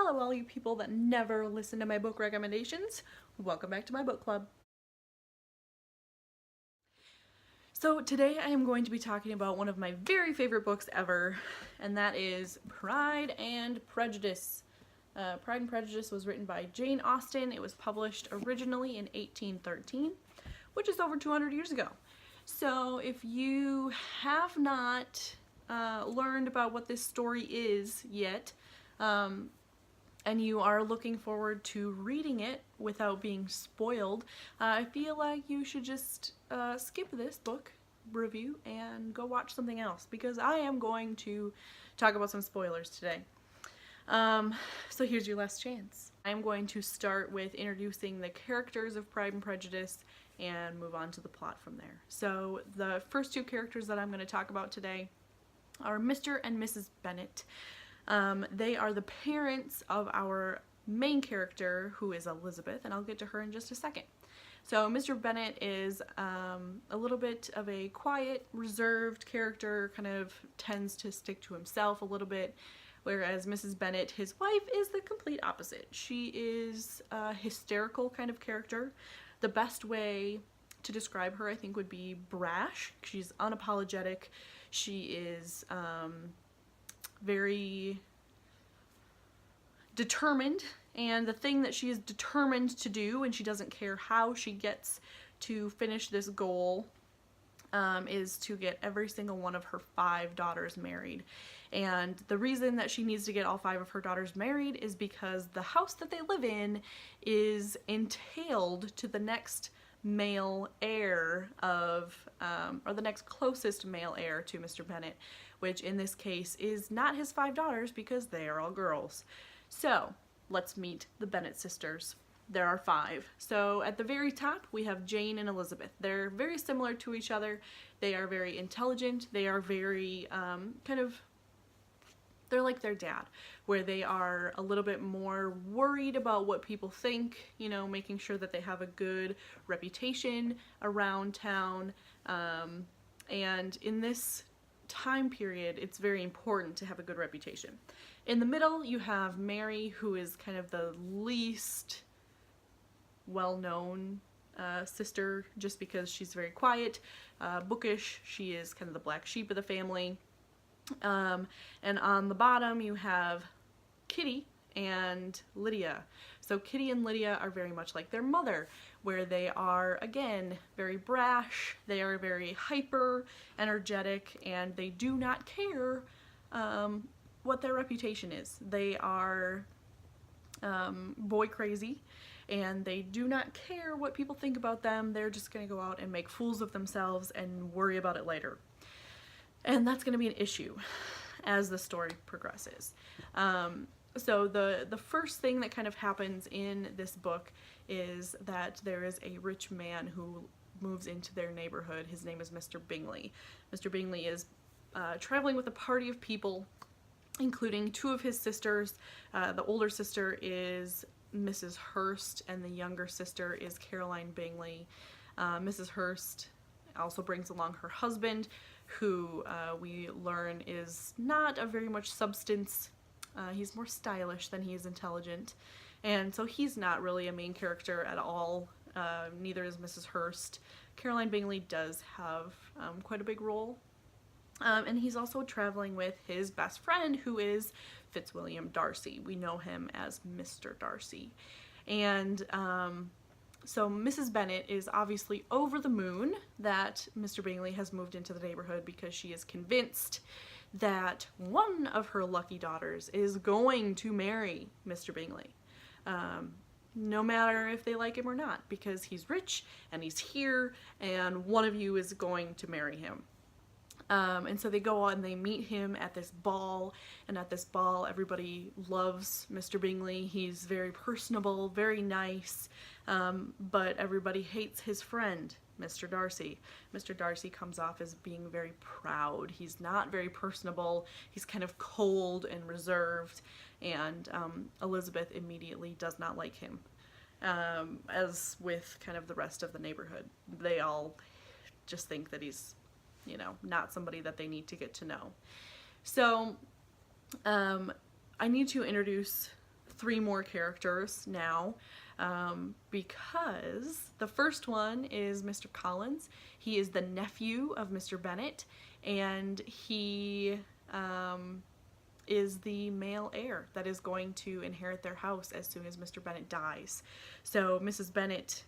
Hello all you people that never listen to my book recommendations. Welcome back to my book club. So today I am going to be talking about one of my very favorite books ever, and that is Pride and Prejudice. Pride and Prejudice was written by Jane Austen. It was published originally in 1813, which is over 200 years ago. So if you have not learned about what this story is yet, and you are looking forward to reading it without being spoiled, I feel like you should just skip this book review and go watch something else, because I am going to talk about some spoilers today. So here's your last chance. I'm going to start with introducing the characters of Pride and Prejudice and move on to the plot from there. So the first two characters that I'm going to talk about today are Mr. and Mrs. Bennet. They are the parents of our main character, who is Elizabeth, and I'll get to her in just a second. So Mr. Bennet is a little bit of a quiet, reserved character, kind of tends to stick to himself a little bit, whereas Mrs. Bennet, his wife, is the complete opposite. She is a hysterical kind of character. The best way to describe her, I think, would be brash. She's unapologetic. She is very determined, and the thing that she is determined to do, and she doesn't care how she gets to finish this goal, is to get every single one of her 5 daughters married. And the reason that she needs to get all 5 of her daughters married is because the house that they live in is entailed to the next male heir of, or the next closest male heir to Mr. Bennet, which in this case is not his 5 daughters because they are all girls. So let's meet the Bennet sisters. There are 5. So at the very top we have Jane and Elizabeth. They're very similar to each other. They are very intelligent. They are very they're like their dad, where they are a little bit more worried about what people think, you know, making sure that they have a good reputation around town. And in this time period, it's very important to have a good reputation. In the middle, you have Mary, who is kind of the least well-known sister, just because she's very quiet, bookish. She is kind of the black sheep of the family. And on the bottom you have Kitty and Lydia. So Kitty and Lydia are very much like their mother, where they are, again, very brash, they are very hyper, energetic, and they do not care what their reputation is. They are boy crazy, and they do not care what people think about them. They're just going to go out and make fools of themselves and worry about it later. And that's going to be an issue as the story progresses. So the first thing that kind of happens in this book is that there is a rich man who moves into their neighborhood. His name is Mr. Bingley. Mr. Bingley is traveling with a party of people, including 2 of his sisters. The older sister is Mrs. Hurst, and the younger sister is Caroline Bingley. Mrs. Hurst also brings along her husband, who we learn is not of very much substance. He's more stylish than he is intelligent, and so he's not really a main character at all. Neither is Mrs. Hurst. Caroline Bingley does have quite a big role, and he's also traveling with his best friend, who is Fitzwilliam Darcy. We know him as Mr. Darcy. And so Mrs. Bennet is obviously over the moon that Mr. Bingley has moved into the neighborhood, because she is convinced that one of her lucky daughters is going to marry Mr. Bingley. No matter if they like him or not, because he's rich and he's here, and one of you is going to marry him. And so they go on, they meet him at this ball, and at this ball everybody loves Mr. Bingley. He's very personable, very nice, but everybody hates his friend, Mr. Darcy. Mr. Darcy comes off as being very proud. He's not very personable. He's kind of cold and reserved, and Elizabeth immediately does not like him. As with kind of the rest of the neighborhood, they all just think that he's, you know, not somebody that they need to get to know. So I need to introduce three more characters now, because the first one is Mr. Collins. He is the nephew of Mr. Bennet, and he is the male heir that is going to inherit their house as soon as Mr. Bennet dies. So Mrs. Bennet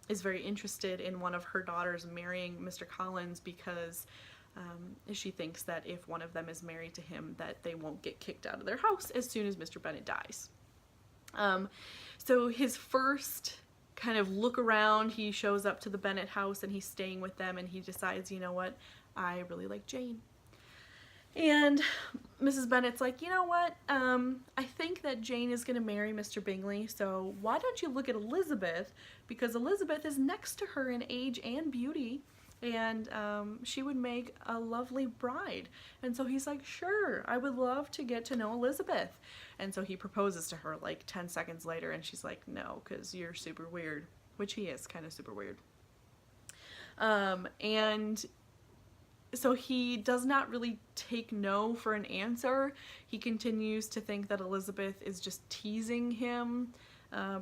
is very interested in one of her daughters marrying Mr. Collins because she thinks that if one of them is married to him, that they won't get kicked out of their house as soon as Mr. Bennet dies. So his first kind of look around, he shows up to the Bennet house and he's staying with them, and he decides, you know what, I really like Jane. And Mrs. Bennet's like, you know what, I think that Jane is going to marry Mr. Bingley, so why don't you look at Elizabeth, because Elizabeth is next to her in age and beauty, and she would make a lovely bride. And so he's like, sure, I would love to get to know Elizabeth. And so he proposes to her like 10 seconds later, and she's like, no, because you're super weird, which he is kind of super weird. And so he does not really take no for an answer. He continues to think that Elizabeth is just teasing him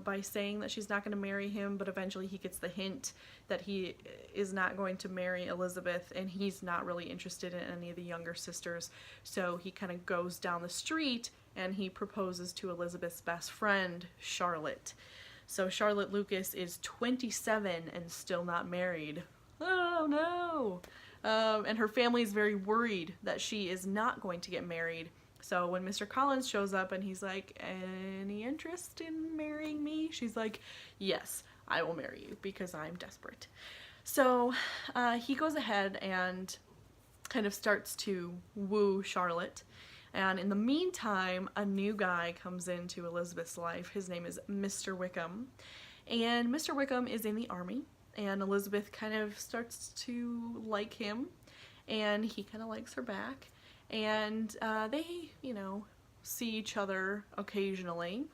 by saying that she's not going to marry him, but eventually he gets the hint that he is not going to marry Elizabeth, and he's not really interested in any of the younger sisters. So he kind of goes down the street and he proposes to Elizabeth's best friend, Charlotte. So Charlotte Lucas is 27 and still not married. Oh no! And her family is very worried that she is not going to get married. So when Mr. Collins shows up and he's like, any interest in marrying me? She's like, yes, I will marry you because I'm desperate. So he goes ahead and kind of starts to woo Charlotte. And in the meantime, a new guy comes into Elizabeth's life. His name is Mr. Wickham. And Mr. Wickham is in the army. And Elizabeth kind of starts to like him, and he kind of likes her back, and they, you know, see each other occasionally,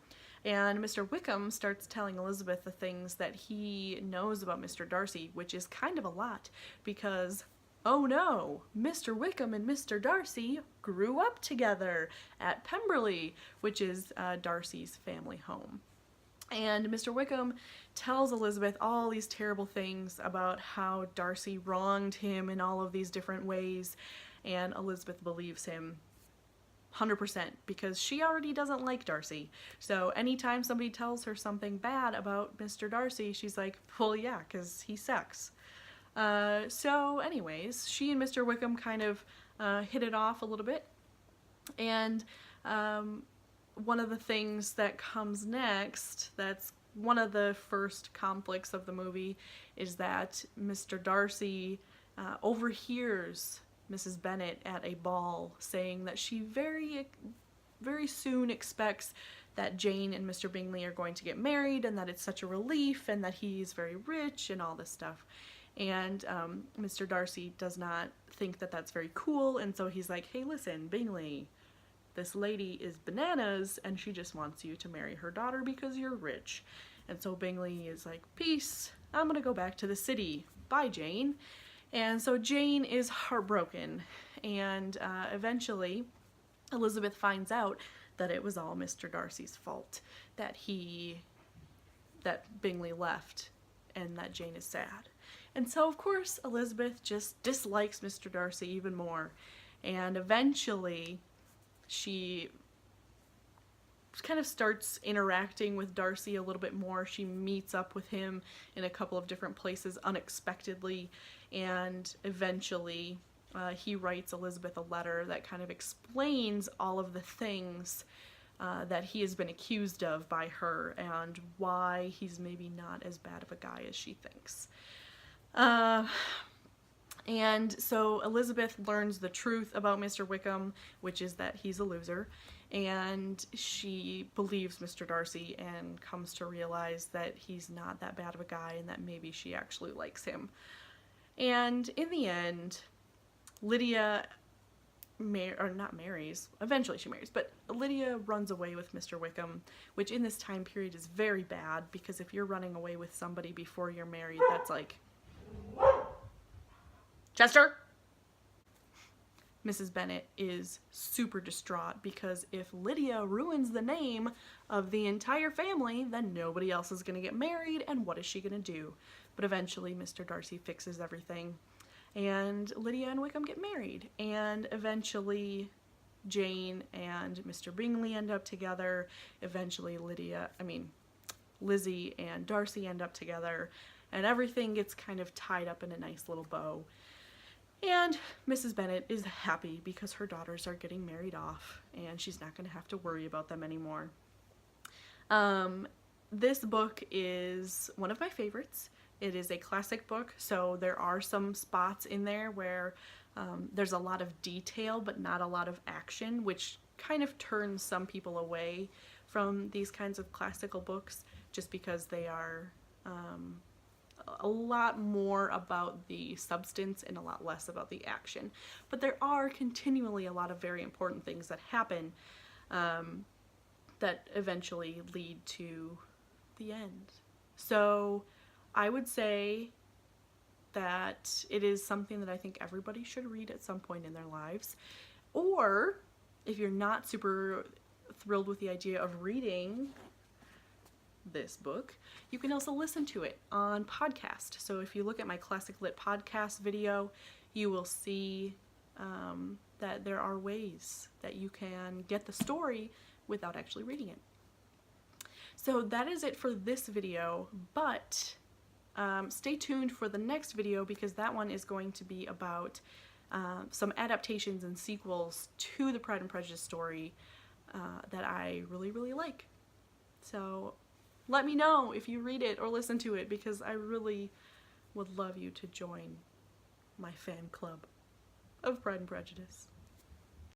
and Mr. Wickham starts telling Elizabeth the things that he knows about Mr. Darcy, which is kind of a lot, because, oh no, Mr. Wickham and Mr. Darcy grew up together at Pemberley, which is Darcy's family home. And Mr. Wickham tells Elizabeth all these terrible things about how Darcy wronged him in all of these different ways, and Elizabeth believes him 100% because she already doesn't like Darcy. So anytime somebody tells her something bad about Mr. Darcy, she's like, well, yeah, because he sucks. So anyways, she and Mr. Wickham kind of hit it off a little bit, and one of the things that comes next, that's one of the first conflicts of the movie, is that Mr. Darcy overhears Mrs. Bennet at a ball saying that she very soon expects that Jane and Mr. Bingley are going to get married, and that it's such a relief, and that he's very rich and all this stuff. And Mr. Darcy does not think that that's very cool, and so he's like, hey, listen, Bingley, this lady is bananas, and she just wants you to marry her daughter because you're rich. And so Bingley is like, peace, I'm gonna go back to the city. Bye, Jane. And so Jane is heartbroken, and eventually Elizabeth finds out that it was all Mr. Darcy's fault, that Bingley left, and that Jane is sad. And so, of course, Elizabeth just dislikes Mr. Darcy even more, and eventually she kind of starts interacting with Darcy a little bit more. She meets up with him in a couple of different places unexpectedly, and eventually he writes Elizabeth a letter that kind of explains all of the things that he has been accused of by her, and why he's maybe not as bad of a guy as she thinks. And so Elizabeth learns the truth about Mr. Wickham, which is that he's a loser, and she believes Mr. Darcy and comes to realize that he's not that bad of a guy, and that maybe she actually likes him. And in the end, Lydia eventually she marries, but Lydia runs away with Mr. Wickham, which in this time period is very bad, because if you're running away with somebody before you're married, that's like... Chester? Mrs. Bennet is super distraught because if Lydia ruins the name of the entire family, then nobody else is going to get married, and what is she going to do? But eventually Mr. Darcy fixes everything, and Lydia and Wickham get married, and eventually Jane and Mr. Bingley end up together. Eventually Lizzie and Darcy end up together, and everything gets kind of tied up in a nice little bow. And Mrs. Bennet is happy because her daughters are getting married off and she's not going to have to worry about them anymore. This book is one of my favorites. It is a classic book, so there are some spots in there where there's a lot of detail but not a lot of action, which kind of turns some people away from these kinds of classical books just because they are a lot more about the substance and a lot less about the action. But there are continually a lot of very important things that happen that eventually lead to the end. So I would say that it is something that I think everybody should read at some point in their lives. Or if you're not super thrilled with the idea of reading this book, you can also listen to it on podcast. So if you look at my Classic Lit podcast video, you will see that there are ways that you can get the story without actually reading it. So that is it for this video, but stay tuned for the next video because that one is going to be about some adaptations and sequels to the Pride and Prejudice story that I really, really like. So let me know if you read it or listen to it because I really would love you to join my fan club of Pride and Prejudice.